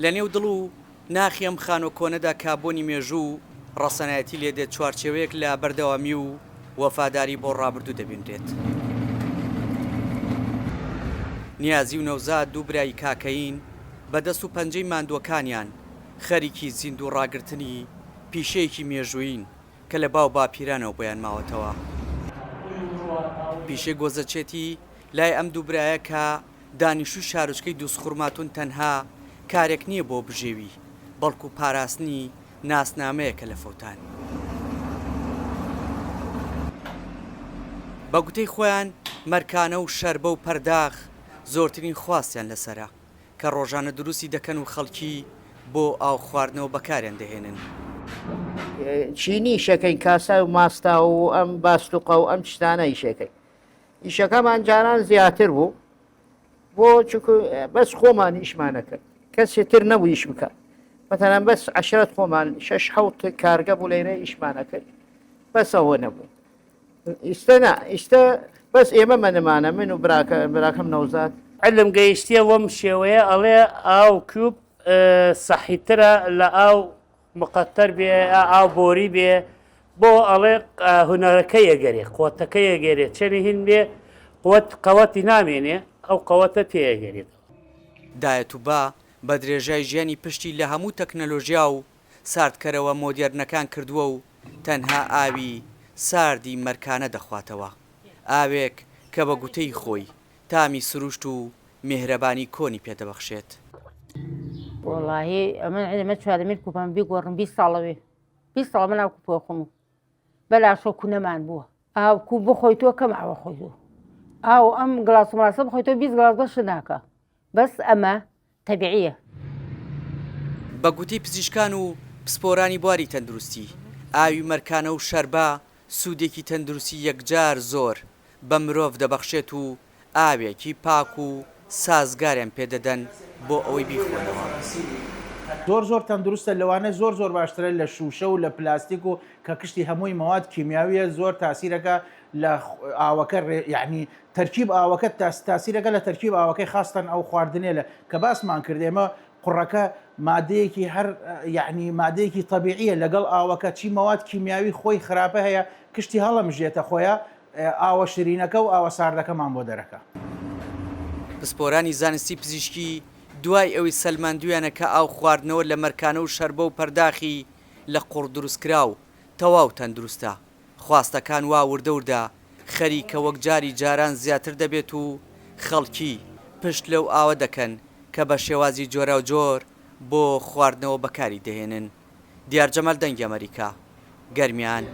لە نێو دڵ و ناخی ئەم خانۆ کۆنەدا کابۆنی مێژوو ڕەسەنایەتی لێدێت چوارچێوەیەک لە بەردەوامی و وەفاداری بۆ ڕابردوو دەبینرێت. نیازی و نەوزاد دوو برای کاکەین بەدەست و پەنجەی ماندووەکانیان خەریکی زیند و ڕاگرتنی پیشەیەکی مێژووین کە لە باو باپیرانەوە بۆیان ماوەتەوە. پیشەی گۆزەچێتی لای ئەم دوو برایە کە دانیشوو شارۆچکەی دووسخورماتون تەنها کارێک نییە بۆ بژێوی بەڵکو پاراستنی ناسنامەیەکە لە فەوتان. بە گوتەی خۆیان مەرکانە و شەربە و پەرداخ زۆرترین خواستیان لەسرە کە ڕۆژانە دروستی دەکەن و خەڵکی بۆ ئاو خواردنەوە بەکاریان دەهێنن. چینی ئیشەکەی کاسە و ماستا و ئەم باستوقە و ئەم شتانە ئیشەکەی ئیشەکەمان جاران زیاتر بوو بۆ چکو بەس خۆمان ئیشمانەکرد کەسێ تر نەبوو ئیش بکە مەتەنەن بەس عەشرەت خۆمان 6-7 کارگە بوو لەیرە ئیشمانەکرد بەسەوە نەبوو. ئیستە بەس ئێمە مەنەمانە من و براکەم نەوزاد علم گەیشتیە وەم شێوەیە ئەڵێ ئاو کوب سەحیترە لە ئاو مقەتەر بێ ئاو بۆری بێ بۆ ئەڵێ هونەرەکە یەگەرێ قوتەکە یەگەرێت چەنی هین بێ قەوەتی نامێنێ ئەو قەوەتە پێیەگەرێت. دایەت و با بە درێژای ژیانی پشتی لە هەموو تەکنەلۆژیا و ساردکەرەوە مۆدیێرنەکان کردووە و تەنها ئاوی ساردی مەرکانە دەخواتەوە، ئاوێک کە بە گوتەی خۆی تامی سروشت و میهرەبانی کۆنی پێدەبەخشێت. وڵاهی ئەمە چوارەمیر کوپەم بیگۆڕم 20 ساڵەوێ 20 ساڵ من ئاو کوپۆ خۆم و بەلاشۆ کوونەمان بووە ئاو کو بخۆیتەوە کەم ئاوە خۆیتەوە ئاو ئەم گڵاس و ماسە بخۆیتەوە 20 گڵاس بەش ناکە بەس ئەمە تەبیعیە. بە گوتەی پزیشکان و پسپۆرانی بواری تەندروستی ئاوی مەرکانە و شەربا سوودێکی تەندروستی یەکجار زۆر بە مرۆڤ دەبەخشێت و ئاوێکی پاک و سازگاریان پێدەدەن بۆ ئەوەی بیخۆنەوە. زۆر تەندروستە لەوانە زۆر باشترە لە شوشە و لە پلاستیک و کە کشتی هەمووی مەواد کیمیاویە زۆر تاسیرەکە لە ئاوەکە یعنی تەرکیب ئاوەکە تاسیرەکە لە تەرکیب ئاوەکەی خاستن ئەو خواردنێ لە کە باسمان کردێمە قوڕەکە مادەیەکی هەر یعنی مادەیەکی تەبیعیە لەگەڵ ئاوەکە چی مەواد کیمیاوی خۆی خراپە هەیە کشتی هەڵەمژێتە خۆیە ئاوە شیرینەکە و ئاوە ساردەکەمان بۆ دەرەکە. پسپۆرانی زانستی پزیشکی دوای ئەوەی سەلماندویانە کە ئاو خواردنەوە لە مەرکانە و شەربە و پەرداخی لە قوڕ دروستکرا و تەواو تەندروستە خواستەکان وا وردەوردا خەریکە وەک جاری جاران زیاتر دەبێت و خەڵکی پشت لەو ئاوە دەکەن کە بە شێوازی جۆرە و جۆر بۆ خواردنەوە بەکاری دەهێنن. دیار جەمال دەنگی ئەمریکا گەرمیان